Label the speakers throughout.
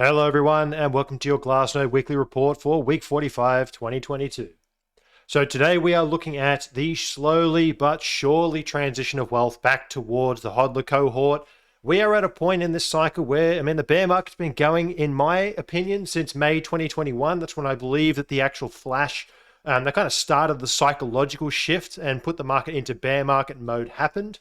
Speaker 1: Hello everyone and welcome to your Glassnode weekly report for week 45, 2022. So today we are looking at the slowly but surely transition of wealth back towards the HODLer cohort. We are at a point in this cycle where, the bear market's been going, in my opinion, since May 2021. That's when I believe that the actual flash, that kind of started the psychological shift and put the market into bear market mode happened.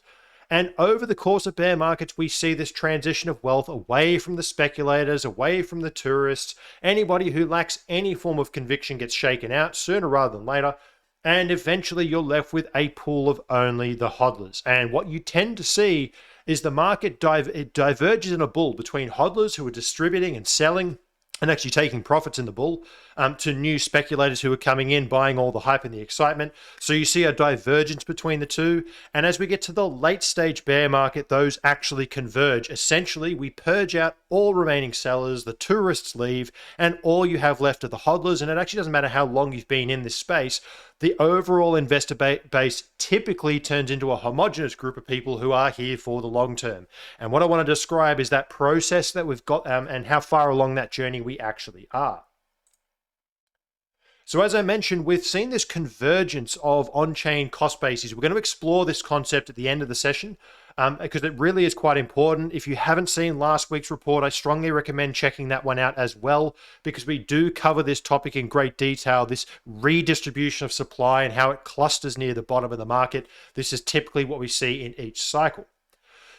Speaker 1: And over the course of bear markets, we see this transition of wealth away from the speculators, away from the tourists. Anybody who lacks any form of conviction gets shaken out sooner rather than later. And eventually you're left with a pool of only the hodlers. And what you tend to see is the market diverges in a bull between hodlers who are distributing and selling and actually taking profits in the bull, to new speculators who are coming in, buying all the hype and the excitement. So you see a divergence between the two. And as we get to the late stage bear market, those actually converge. Essentially, we purge out all remaining sellers, the tourists leave, and all you have left are the hodlers. And it actually doesn't matter how long you've been in this space. The overall investor base typically turns into a homogenous group of people who are here for the long term. And what I want to describe is that process that we've got, and how far along that journey we actually are. So as I mentioned, we've seen this convergence of on-chain cost bases. We're going to explore this concept at the end of the session, because it really is quite important. If you haven't seen last week's report, I strongly recommend checking that one out as well, because we do cover this topic in great detail, this redistribution of supply and how it clusters near the bottom of the market. This is typically what we see in each cycle.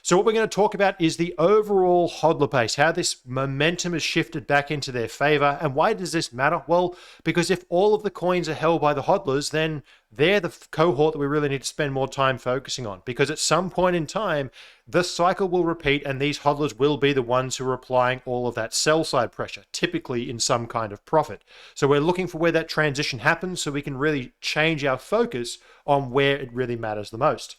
Speaker 1: So what we're going to talk about is the overall hodler base, how this momentum has shifted back into their favor. And why does this matter? Well, because if all of the coins are held by the hodlers, then they're the cohort that we really need to spend more time focusing on, because at some point in time, the cycle will repeat and these hodlers will be the ones who are applying all of that sell side pressure, typically in some kind of profit. So we're looking for where that transition happens so we can really change our focus on where it really matters the most.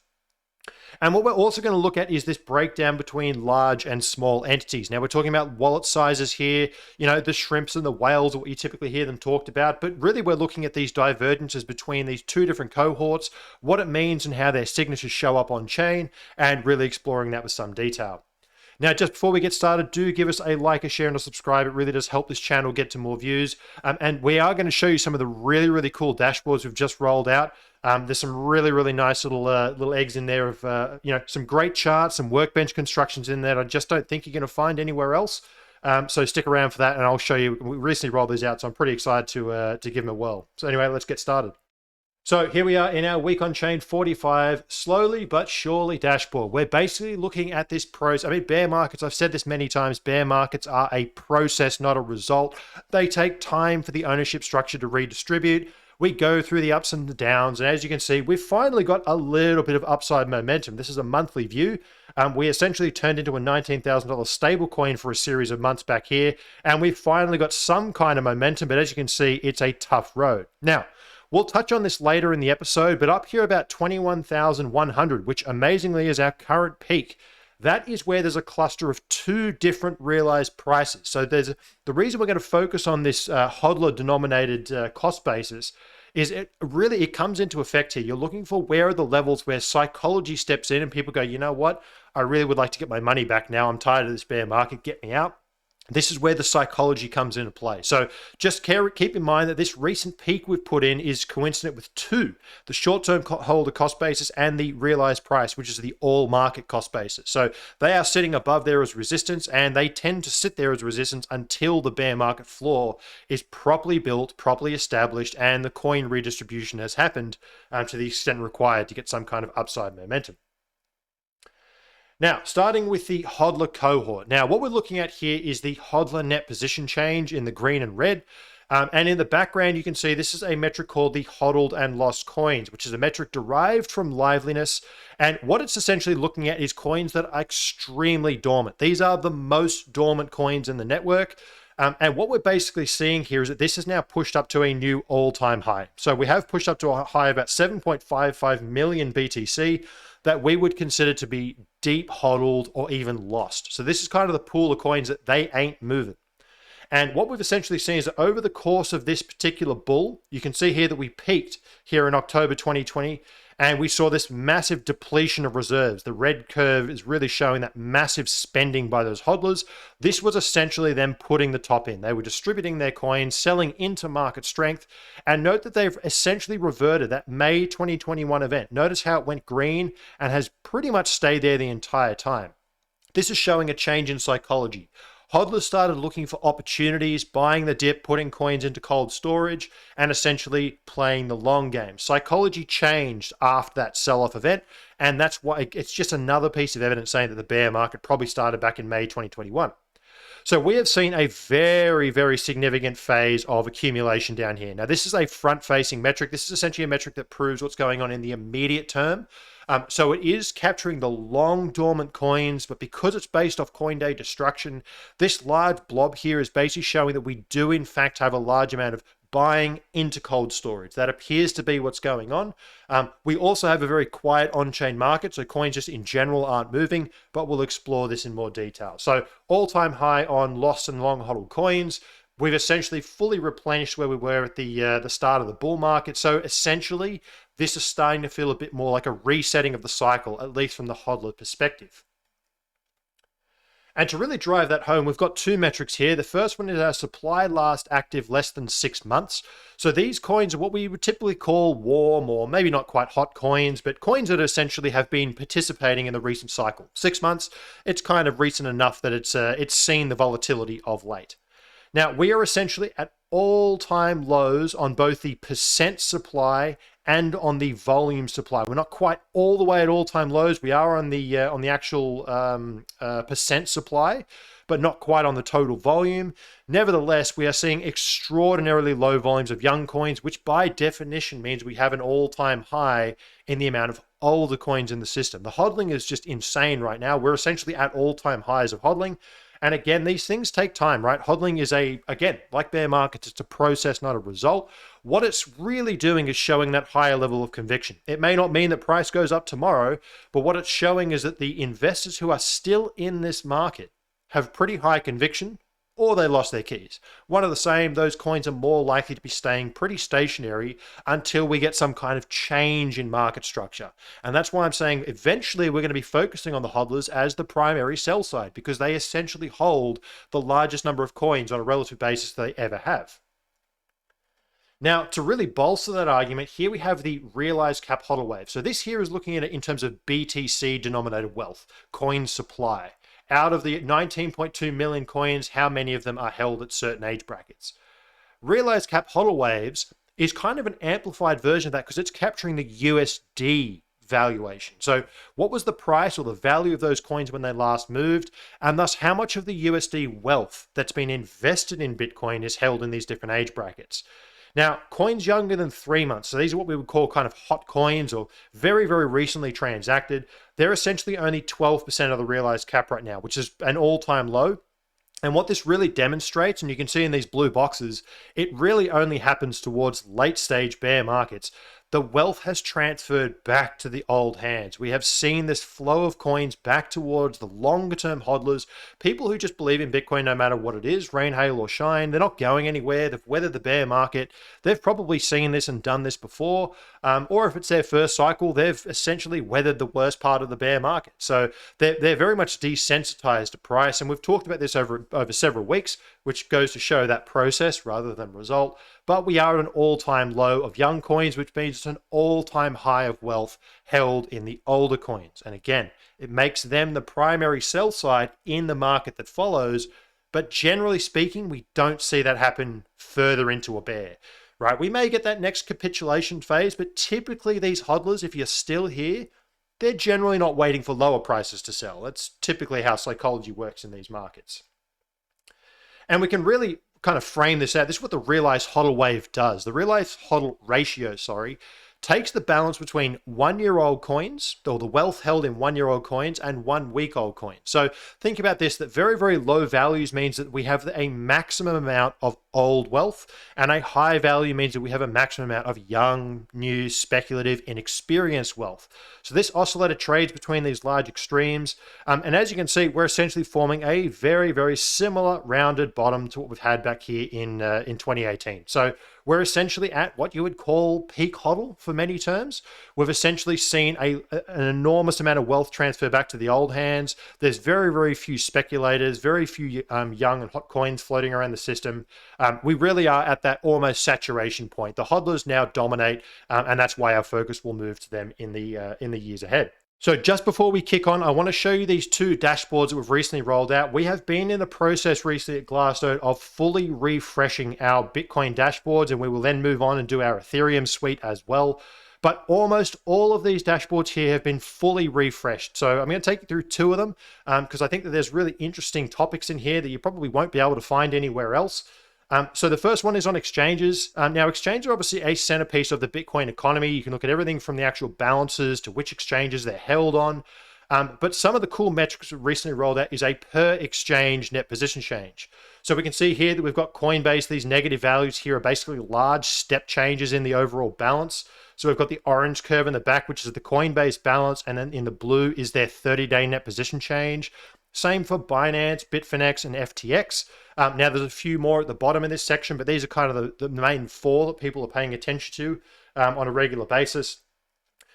Speaker 1: And what we're also going to look at is this breakdown between large and small entities. Now, we're talking about wallet sizes here. The shrimps and the whales are what you typically hear them talked about. But really, we're looking at these divergences between these two different cohorts, what it means and how their signatures show up on chain, and really exploring that with some detail. Now, just before we get started, do give us a like, a share, and a subscribe. It really does help this channel get to more views. And we are going to show you some of the really, really cool dashboards we've just rolled out. There's some really, really nice little eggs in there of, some great charts, some workbench constructions in there I just don't think you're going to find anywhere else. So stick around for that, and I'll show you. We recently rolled these out, so I'm pretty excited to give them a whirl. So anyway, let's get started. So here we are in our week on chain 45, slowly but surely dashboard. We're basically looking at this process. Bear markets, I've said this many times, bear markets are a process, not a result. They take time for the ownership structure to redistribute. We go through the ups and the downs, and as you can see, we've finally got a little bit of upside momentum. This is a monthly view. We essentially turned into a $19,000 stable coin for a series of months back here, and we've finally got some kind of momentum, but as you can see, it's a tough road. Now, we'll touch on this later in the episode, but up here about 21,100, which amazingly is our current peak. That is where there's a cluster of two different realized prices. So the reason we're going to focus on this HODLer denominated cost basis is it comes into effect here. You're looking for where are the levels where psychology steps in and people go, you know what? I really would like to get my money back now. I'm tired of this bear market. Get me out. This is where the psychology comes into play. So just keep in mind that this recent peak we've put in is coincident with two, the short-term holder cost basis and the realized price, which is the all market cost basis. So they are sitting above there as resistance, and they tend to sit there as resistance until the bear market floor is properly built, properly established, and the coin redistribution has happened to the extent required to get some kind of upside momentum. Now, starting with the HODLer cohort. Now, what we're looking at here is the HODLer net position change in the green and red. And in the background, you can see this is a metric called the HODLed and lost coins, which is a metric derived from liveliness. And what it's essentially looking at is coins that are extremely dormant. These are the most dormant coins in the network. And what we're basically seeing here is that this is now pushed up to a new all-time high. So we have pushed up to a high of about 7.55 million BTC that we would consider to be deep hodled or even lost. So this is kind of the pool of coins that they ain't moving. And what we've essentially seen is that over the course of this particular bull, you can see here that we peaked here in October 2020, And we saw this massive depletion of reserves. The red curve is really showing that massive spending by those hodlers. This was essentially them putting the top in. They were distributing their coins, selling into market strength. And note that they've essentially reverted that May 2021 event. Notice how it went green and has pretty much stayed there the entire time. This is showing a change in psychology. Hodlers started looking for opportunities, buying the dip, putting coins into cold storage, and essentially playing the long game. Psychology changed after that sell-off event, and that's why it's just another piece of evidence saying that the bear market probably started back in May 2021. So we have seen a very, very significant phase of accumulation down here. Now, this is a front-facing metric. This is essentially a metric that proves what's going on in the immediate term. So it is capturing the long dormant coins, but because it's based off CoinDay destruction, this large blob here is basically showing that we do in fact have a large amount of buying into cold storage. That appears to be what's going on. We also have a very quiet on-chain market, so coins just in general aren't moving, but we'll explore this in more detail. So all-time high on lost and long HODL coins. We've essentially fully replenished where we were at the start of the bull market. So essentially, this is starting to feel a bit more like a resetting of the cycle, at least from the HODLer perspective. And to really drive that home, we've got two metrics here. The first one is our supply last active less than 6 months. So these coins are what we would typically call warm, or maybe not quite hot coins, but coins that essentially have been participating in the recent cycle. 6 months, it's kind of recent enough that it's seen the volatility of late. Now, we are essentially at all-time lows on both the percent supply and on the volume supply. We're not quite all the way at all-time lows. We are on the actual percent supply, but not quite on the total volume. Nevertheless, we are seeing extraordinarily low volumes of young coins, which by definition means we have an all-time high in the amount of older coins in the system. The hodling is just insane right now. We're essentially at all-time highs of hodling. And again, these things take time, right? Hodling is again, like bear markets, it's a process, not a result. What it's really doing is showing that higher level of conviction. It may not mean that price goes up tomorrow, but what it's showing is that the investors who are still in this market have pretty high conviction, or they lost their keys. One of the same, those coins are more likely to be staying pretty stationary until we get some kind of change in market structure. And that's why I'm saying eventually we're going to be focusing on the hodlers as the primary sell side, because they essentially hold the largest number of coins on a relative basis they ever have. Now, to really bolster that argument, here we have the realized cap HODL wave. So this here is looking at it in terms of BTC denominated wealth, coin supply. Out of the 19.2 million coins, how many of them are held at certain age brackets? Realized cap HODL waves is kind of an amplified version of that because it's capturing the USD valuation. So what was the price or the value of those coins when they last moved, and thus how much of the USD wealth that's been invested in Bitcoin is held in these different age brackets. Now, coins younger than 3 months, so these are what we would call kind of hot coins or very, very recently transacted. They're essentially only 12% of the realized cap right now, which is an all-time low. And what this really demonstrates, and you can see in these blue boxes, it really only happens towards late-stage bear markets. The wealth has transferred back to the old hands. We have seen this flow of coins back towards the longer-term hodlers, people who just believe in Bitcoin no matter what it is, rain, hail, or shine. They're not going anywhere. They've weathered the bear market. They've probably seen this and done this before. Or if it's their first cycle, they've essentially weathered the worst part of the bear market. So they're very much desensitized to price. And we've talked about this over several weeks, which goes to show that process rather than result. But we are at an all-time low of young coins, which means it's an all-time high of wealth held in the older coins. And again, it makes them the primary sell side in the market that follows. But generally speaking, we don't see that happen further into a bear, right? We may get that next capitulation phase, but typically these hodlers, if you're still here, they're generally not waiting for lower prices to sell. That's typically how psychology works in these markets. And we can really kind of frame this out. This is what the realized HODL wave does. The realized HODL ratio, takes the balance between 1-year-old coins, or the wealth held in 1-year-old coins, and 1-week-old coins. So think about this, that very, very low values means that we have a maximum amount of old wealth, and a high value means that we have a maximum amount of young, new, speculative, inexperienced wealth. So this oscillator trades between these large extremes, and as you can see, we're essentially forming a very, very similar rounded bottom to what we've had back here in 2018. So we're essentially at what you would call peak HODL for many terms. We've essentially seen an enormous amount of wealth transfer back to the old hands. There's very, very few speculators, very few young and hot coins floating around the system. We really are at that almost saturation point. The HODLers now dominate, and that's why our focus will move to them in the years ahead. So just before we kick on, I want to show you these two dashboards that we've recently rolled out. We have been in the process recently at Glassnode of fully refreshing our Bitcoin dashboards, and we will then move on and do our Ethereum suite as well. But almost all of these dashboards here have been fully refreshed. So I'm going to take you through two of them because I think that there's really interesting topics in here that you probably won't be able to find anywhere else. So the first one is on exchanges. Now, exchanges are obviously a centerpiece of the Bitcoin economy. You can look at everything from the actual balances to which exchanges they're held on. But some of the cool metrics we recently rolled out is a per exchange net position change. So we can see here that we've got Coinbase. These negative values here are basically large step changes in the overall balance. So we've got the orange curve in the back, which is the Coinbase balance. And then in the blue is their 30-day net position change. Same for Binance, Bitfinex, and FTX. Now, there's a few more at the bottom in this section, but these are kind of the main four that people are paying attention to on a regular basis.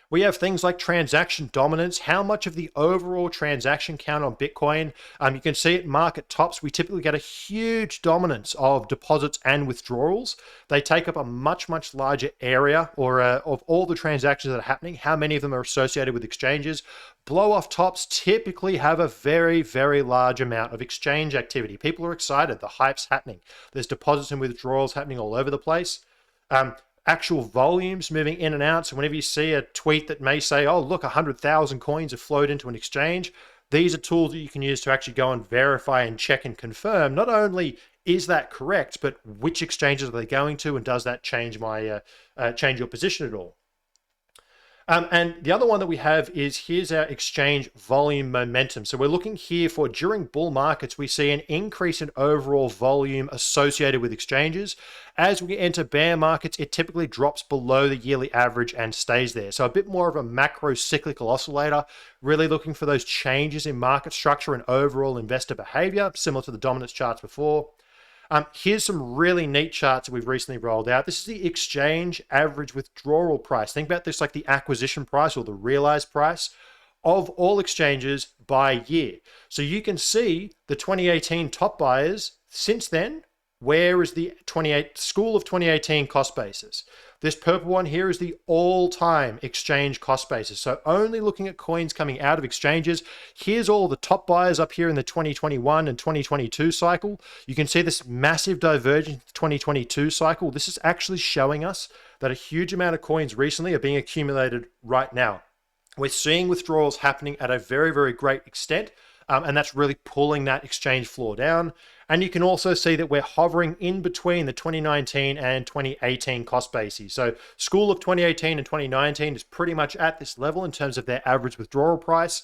Speaker 1: We have things like transaction dominance, how much of the overall transaction count on Bitcoin. You can see at market tops, we typically get a huge dominance of deposits and withdrawals. They take up a much, much larger area of all the transactions that are happening, how many of them are associated with exchanges. Blow-off tops typically have a very, very large amount of exchange activity. People are excited. The hype's happening. There's deposits and withdrawals happening all over the place. Actual volumes moving in and out. So whenever you see a tweet that may say, oh, look, 100,000 coins have flowed into an exchange, these are tools that you can use to actually go and verify and check and confirm. Not only is that correct, but which exchanges are they going to, and does that change change your position at all? And the other one that we have is here's our exchange volume momentum. So we're looking here for during bull markets, we see an increase in overall volume associated with exchanges. As we enter bear markets, it typically drops below the yearly average and stays there. So a bit more of a macro cyclical oscillator, really looking for those changes in market structure and overall investor behavior, similar to the dominance charts before. Here's some really neat charts that we've recently rolled out. This is the exchange average withdrawal price. Think about this like the acquisition price or the realized price of all exchanges by year. So you can see the 2018 top buyers. Since then, where is the school of 2018 cost basis? This purple one here is the all-time exchange cost basis. So only looking at coins coming out of exchanges. Here's all the top buyers up here in the 2021 and 2022 cycle. You can see this massive divergence in the 2022 cycle. This is actually showing us that a huge amount of coins recently are being accumulated right now. We're seeing withdrawals happening at a very, very great extent. And that's really pulling that exchange floor down. And you can also see that we're hovering in between the 2019 and 2018 cost bases. So school of 2018 and 2019 is pretty much at this level in terms of their average withdrawal price.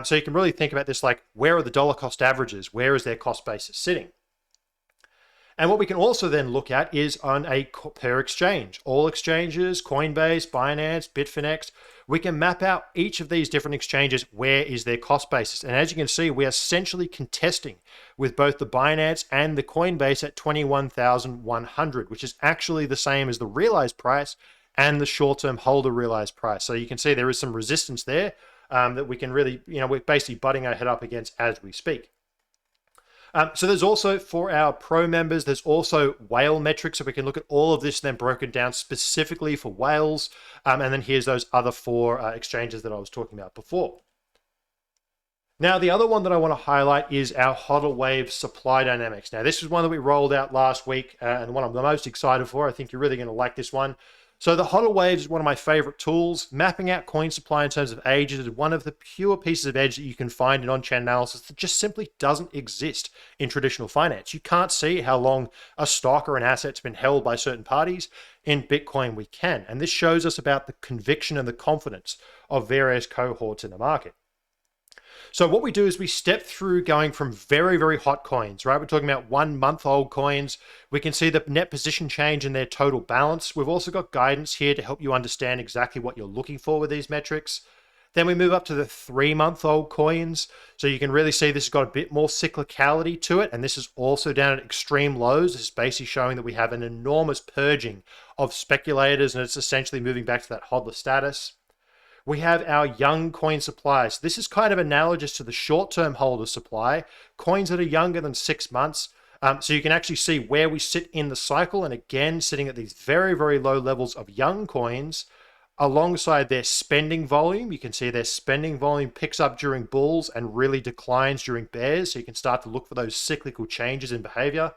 Speaker 1: So you can really think about this like, where are the dollar cost averages? Where is their cost basis sitting? And what we can also then look at is on a per exchange. All exchanges, Coinbase, Binance, Bitfinex, we can map out each of these different exchanges, where is their cost basis. And as you can see, we are essentially contesting with both the Binance and the Coinbase at 21,100, which is actually the same as the realized price and the short-term holder realized price. So you can see there is some resistance there that we can really, we're basically butting our head up against as we speak. So there's also, for our pro members, there's also whale metrics. So we can look at all of this then broken down specifically for whales. And then here's those other four exchanges that I was talking about before. Now, the other one that I want to highlight is our HODL wave supply dynamics. Now, this is one that we rolled out last week and the one I'm the most excited for. I think you're really going to like this one. So the HODL wave is one of my favorite tools. Mapping out coin supply in terms of ages is one of the pure pieces of edge that you can find in on-chain analysis that just simply doesn't exist in traditional finance. You can't see how long a stock or an asset's been held by certain parties. In Bitcoin, we can. And this shows us about the conviction and the confidence of various cohorts in the market. So what we do is we step through going from very, very hot coins, right? We're talking about 1 month old coins. We can see the net position change in their total balance. We've also got guidance here to help you understand exactly what you're looking for with these metrics. Then we move up to the 3 month old coins. So you can really see this has got a bit more cyclicality to it. And this is also down at extreme lows. This is basically showing that we have an enormous purging of speculators, and it's essentially moving back to that HODLer status. We have our young coin supply. So this is kind of analogous to the short-term holder supply, coins that are younger than 6 months. So you can actually see where we sit in the cycle. And again, sitting at these very, very low levels of young coins alongside their spending volume. You can see their spending volume picks up during bulls and really declines during bears. So you can start to look for those cyclical changes in behavior.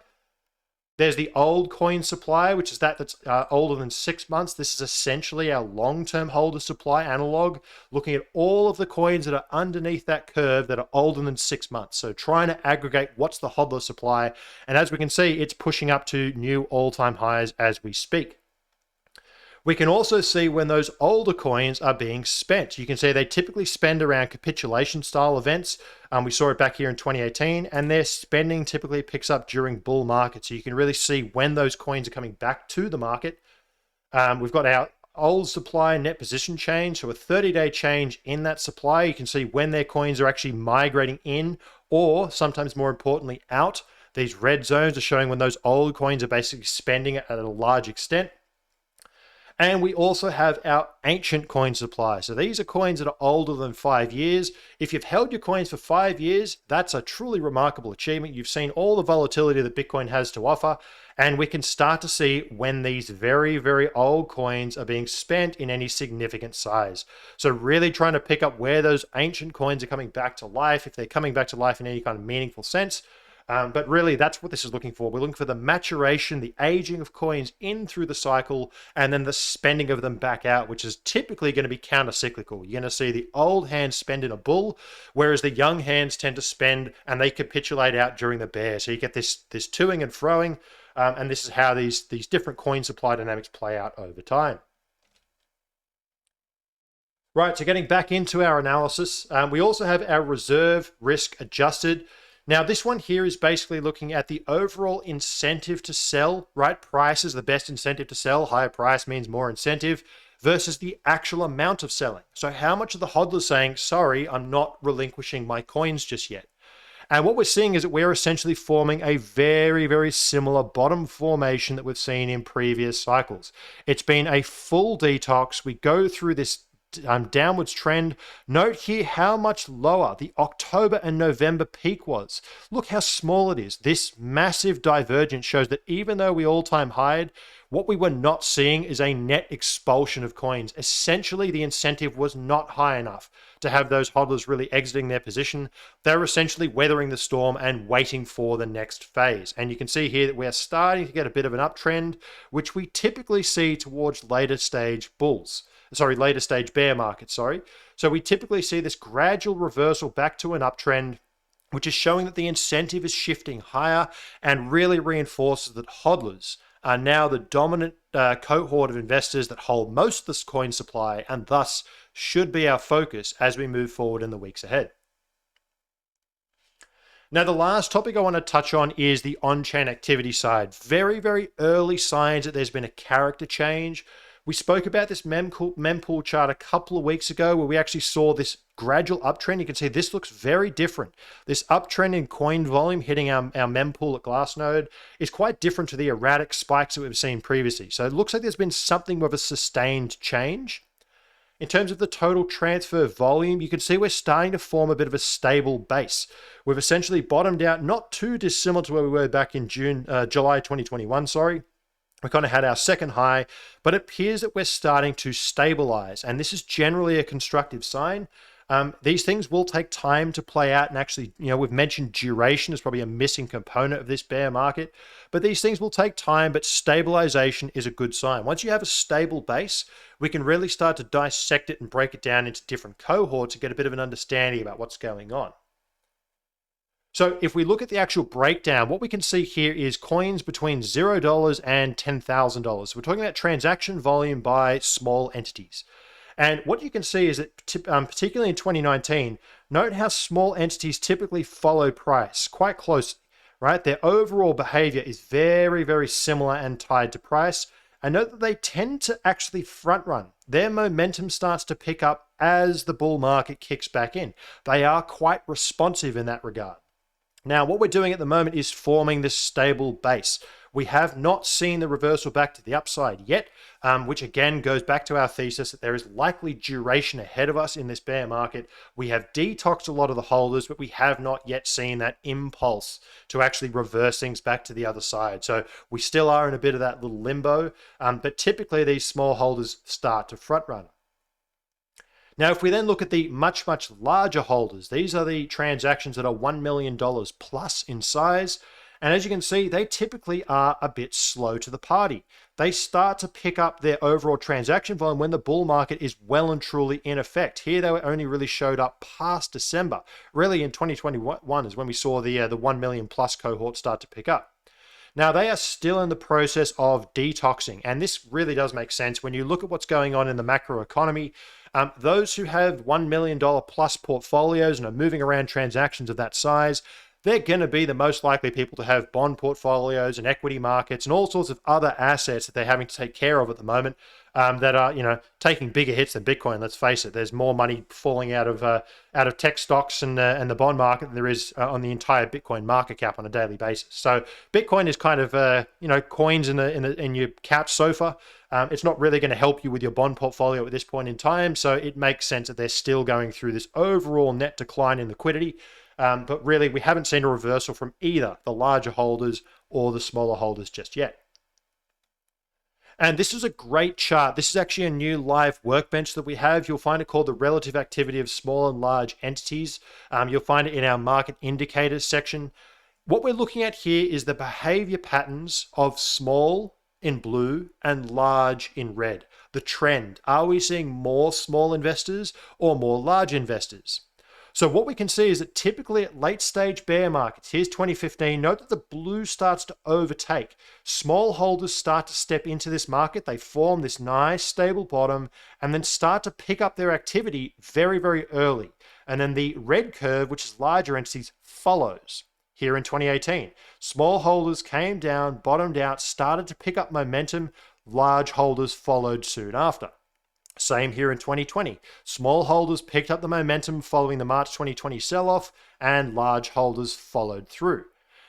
Speaker 1: There's the old coin supply, which is that's older than 6 months. This is essentially our long-term holder supply analog, looking at all of the coins that are underneath that curve that are older than 6 months. So trying to aggregate what's the HODLer supply. And as we can see, it's pushing up to new all-time highs as we speak. We can also see when those older coins are being spent. You can see they typically spend around capitulation style events. We saw it back here in 2018, and their spending typically picks up during bull markets. So you can really see when those coins are coming back to the market. We've got our old supply net position change. So a 30-day change in that supply. You can see when their coins are actually migrating in, or sometimes more importantly, out. These red zones are showing when those old coins are basically spending at a large extent. And we also have our ancient coin supply. So these are coins that are older than 5 years. If you've held your coins for 5 years, that's a truly remarkable achievement. You've seen all the volatility that Bitcoin has to offer. And we can start to see when these very, very old coins are being spent in any significant size. So really trying to pick up where those ancient coins are coming back to life, if they're coming back to life in any kind of meaningful sense. But really, that's what this is looking for. We're looking for the maturation, the aging of coins in through the cycle, and then the spending of them back out, which is typically going to be counter-cyclical. You're going to see the old hands spend in a bull, whereas the young hands tend to spend and they capitulate out during the bear. So you get this toing and froing, and this is how these different coin supply dynamics play out over time. Right, so getting back into our analysis, we also have our reserve risk adjusted. Now, this one here is basically looking at the overall incentive to sell, right? Price is the best incentive to sell. Higher price means more incentive versus the actual amount of selling. So how much of the hodler saying, sorry, I'm not relinquishing my coins just yet? And what we're seeing is that we're essentially forming a very, very similar bottom formation that we've seen in previous cycles. It's been a full detox. We go through this downwards trend. Note here how much lower the October and November peak was. Look how small it is. This massive divergence shows that even though we all-time high'd, what we were not seeing is a net expulsion of coins. Essentially, the incentive was not high enough to have those hodlers really exiting their position. They were essentially weathering the storm and waiting for the next phase. And you can see here that we're starting to get a bit of an uptrend, which we typically see towards later stage bear market, So we typically see this gradual reversal back to an uptrend, which is showing that the incentive is shifting higher and really reinforces that hodlers are now the dominant cohort of investors that hold most of this coin supply, and thus should be our focus as we move forward in the weeks ahead. Now, the last topic I want to touch on is the on-chain activity side. Very, very early signs that there's been a character change. We spoke about this mempool chart a couple of weeks ago where we actually saw this gradual uptrend. You can see this looks very different. This uptrend in coin volume hitting our mempool at Glassnode is quite different to the erratic spikes that we've seen previously. So it looks like there's been something of a sustained change. In terms of the total transfer volume, you can see we're starting to form a bit of a stable base. We've essentially bottomed out, not too dissimilar to where we were back in July 2021, We kind of had our second high, but it appears that we're starting to stabilize, and this is generally a constructive sign. These things will take time to play out, and actually, we've mentioned duration is probably a missing component of this bear market, but these things will take time, but stabilization is a good sign. Once you have a stable base, we can really start to dissect it and break it down into different cohorts to get a bit of an understanding about what's going on. So if we look at the actual breakdown, what we can see here is coins between $0 and $10,000. We're talking about transaction volume by small entities. And what you can see is that, particularly in 2019, note how small entities typically follow price quite closely, right? Their overall behavior is very, very similar and tied to price. And note that they tend to actually front run. Their momentum starts to pick up as the bull market kicks back in. They are quite responsive in that regard. Now, what we're doing at the moment is forming this stable base. We have not seen the reversal back to the upside yet, which again goes back to our thesis that there is likely duration ahead of us in this bear market. We have detoxed a lot of the holders, but we have not yet seen that impulse to actually reverse things back to the other side. So we still are in a bit of that little limbo, but typically these small holders start to front run. Now, if we then look at the much, much larger holders, these are the transactions that are $1 million plus in size. And as you can see, they typically are a bit slow to the party. They start to pick up their overall transaction volume when the bull market is well and truly in effect. Here, they only really showed up past December. Really, in 2021 is when we saw the 1 million plus cohort start to pick up. Now, they are still in the process of detoxing, and this really does make sense when you look at what's going on in the macro economy. Those who have $1 million plus portfolios and are moving around transactions of that size, they're going to be the most likely people to have bond portfolios and equity markets and all sorts of other assets that they're having to take care of at the moment that are, taking bigger hits than Bitcoin. Let's face it, there's more money falling out of tech stocks and the bond market than there is on the entire Bitcoin market cap on a daily basis. So Bitcoin is kind of, coins in your couch sofa. It's not really going to help you with your bond portfolio at this point in time. So it makes sense that they're still going through this overall net decline in liquidity. But really, we haven't seen a reversal from either the larger holders or the smaller holders just yet. And this is a great chart. This is actually a new live workbench that we have. You'll find it called the relative activity of small and large entities. You'll find it in our market indicators section. What we're looking at here is the behavior patterns of small in blue and large in red. The trend. Are we seeing more small investors or more large investors? So what we can see is that typically at late stage bear markets, here's 2015, note that the blue starts to overtake. Small holders start to step into this market. They form this nice stable bottom and then start to pick up their activity very, very early. And then the red curve, which is larger entities, follows. Here in 2018, small holders came down, bottomed out, started to pick up momentum. Large holders followed soon after. Same here in 2020. Small holders picked up the momentum following the March 2020 sell-off, and large holders followed through.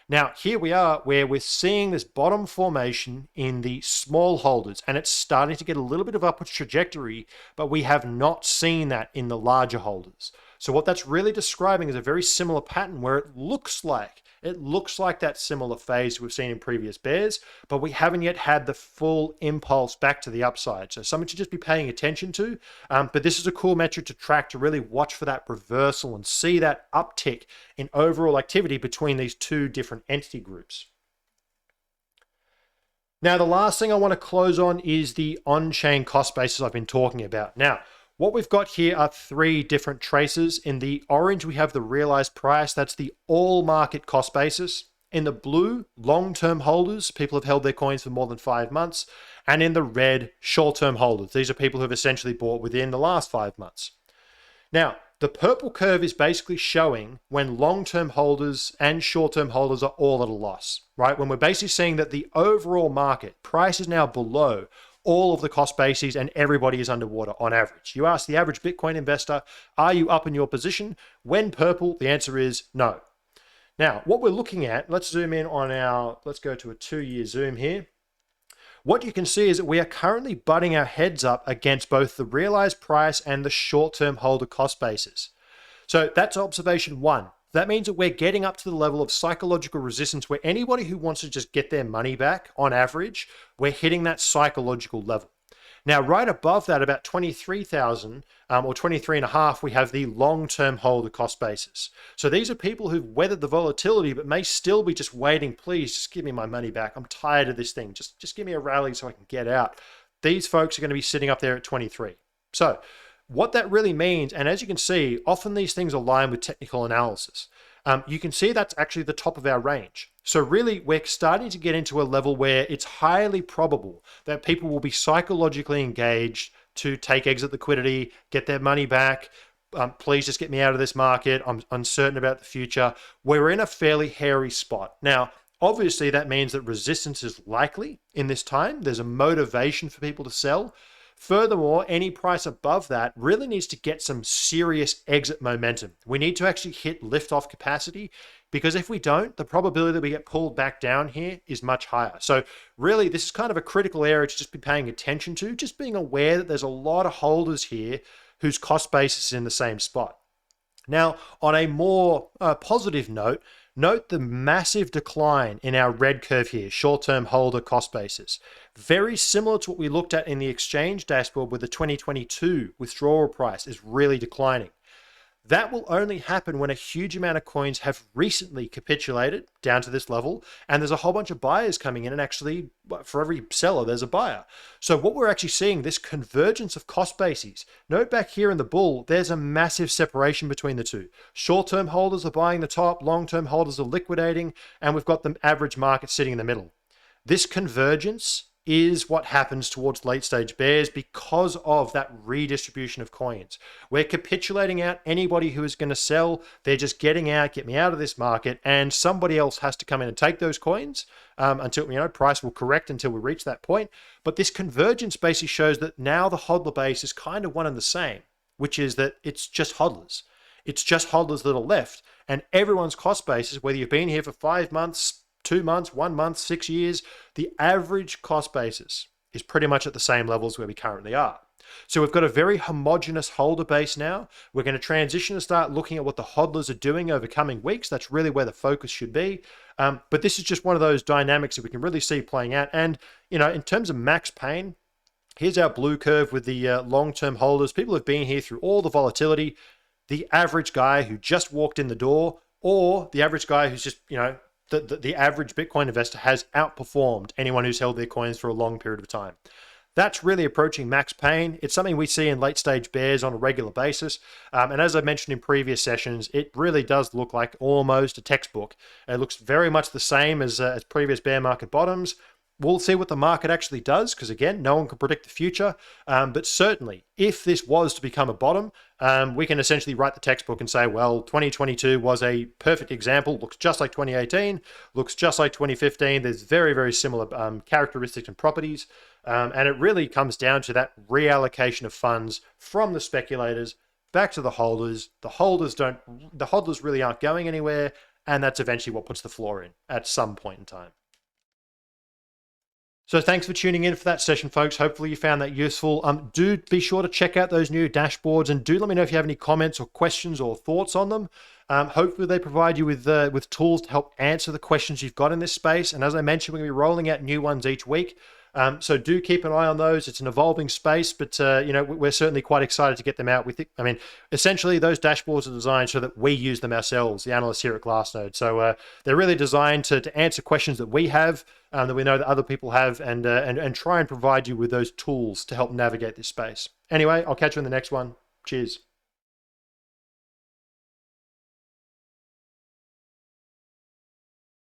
Speaker 1: Now, here we are where we're seeing this bottom formation in the small holders, and it's starting to get a little bit of upward trajectory, but we have not seen that in the larger holders. So what that's really describing is a very similar pattern where it looks like that similar phase we've seen in previous bears, but we haven't yet had the full impulse back to the upside. So something to just be paying attention to. But this is a cool metric to track, to really watch for that reversal and see that uptick in overall activity between these two different entity groups. Now, the last thing I want to close on is the on-chain cost basis I've been talking about. Now, what we've got here are three different traces. In the orange, we have the realized price. That's the all market cost basis. In the blue, long-term holders, people have held their coins for more than 5 months. And in the red, short-term holders. These are people who have essentially bought within the last 5 months. Now, the purple curve is basically showing when long-term holders and short-term holders are all at a loss, right? When we're basically seeing that the overall market price is now below all of the cost bases and everybody is underwater on average. You ask the average Bitcoin investor, are you up in your position? When purple, the answer is no. Now, what we're looking at, let's zoom in on let's go to a 2-year zoom here. What you can see is that we are currently butting our heads up against both the realized price and the short-term holder cost bases. So that's observation 1. That means that we're getting up to the level of psychological resistance where anybody who wants to just get their money back, on average, we're hitting that psychological level. Now, right above that, about 23,000 or 23.5, we have the long-term holder cost basis. So these are people who've weathered the volatility but may still be just waiting, please, just give me my money back. I'm tired of this thing. Just give me a rally so I can get out. These folks are going to be sitting up there at 23. So what that really means, and as you can see, often these things align with technical analysis. You can see that's actually the top of our range. So really, we're starting to get into a level where it's highly probable that people will be psychologically engaged to take exit liquidity, get their money back. Please just get me out of this market. I'm uncertain about the future. We're in a fairly hairy spot. Now, obviously, that means that resistance is likely in this time. There's a motivation for people to sell. Furthermore, any price above that really needs to get some serious exit momentum. We need to actually hit liftoff capacity, because if we don't, the probability that we get pulled back down here is much higher. So really, this is kind of a critical area to just be paying attention to, just being aware that there's a lot of holders here whose cost basis is in the same spot. Now, on a more positive note, note the massive decline in our red curve here, short-term holder cost basis. Very similar to what we looked at in the exchange dashboard, with the 2022 withdrawal price is really declining. That will only happen when a huge amount of coins have recently capitulated down to this level, and there's a whole bunch of buyers coming in, and actually for every seller, there's a buyer. So what we're actually seeing, this convergence of cost bases. Note back here in the bull, there's a massive separation between the two. Short-term holders are buying the top, long-term holders are liquidating, and we've got the average market sitting in the middle. This convergence is what happens towards late stage bears because of that redistribution of coins. We're capitulating out anybody who is going to sell. They're just getting out, get me out of this market, and somebody else has to come in and take those coins until, price will correct until we reach that point. But this convergence basically shows that now the HODLer base is kind of one and the same, which is that it's just HODLers. It's just HODLers that are left, and everyone's cost basis, whether you've been here for 5 months, 2 months, 1 month, 6 years, the average cost basis is pretty much at the same levels where we currently are. So we've got a very homogenous holder base now. We're going to transition and start looking at what the HODLers are doing over coming weeks. That's really where the focus should be. But this is just one of those dynamics that we can really see playing out. And, in terms of max pain, here's our blue curve with the long-term holders. People have been here through all the volatility. The average guy who just walked in the door, or the average guy who's just, the average Bitcoin investor has outperformed anyone who's held their coins for a long period of time. That's really approaching max pain. It's something we see in late stage bears on a regular basis. And as I mentioned in previous sessions, it really does look like almost a textbook. It looks very much the same as previous bear market bottoms. We'll see what the market actually does, because again, no one can predict the future. But certainly, if this was to become a bottom, we can essentially write the textbook and say, well, 2022 was a perfect example. Looks just like 2018, looks just like 2015. There's very, very similar characteristics and properties. And it really comes down to that reallocation of funds from the speculators back to the holders. The HODLers really aren't going anywhere. And that's eventually what puts the floor in at some point in time. So thanks for tuning in for that session, folks. Hopefully you found that useful. Do be sure to check out those new dashboards, and do let me know if you have any comments or questions or thoughts on them. Hopefully they provide you with tools to help answer the questions you've got in this space. And as I mentioned, we're going to be rolling out new ones each week. So do keep an eye on those. It's an evolving space, but we're certainly quite excited to get them out. Essentially those dashboards are designed so that we use them ourselves, the analysts here at Glassnode. So they're really designed to answer questions that we have, that we know that other people have, and try and provide you with those tools to help navigate this space. Anyway, I'll catch you in the next one. Cheers.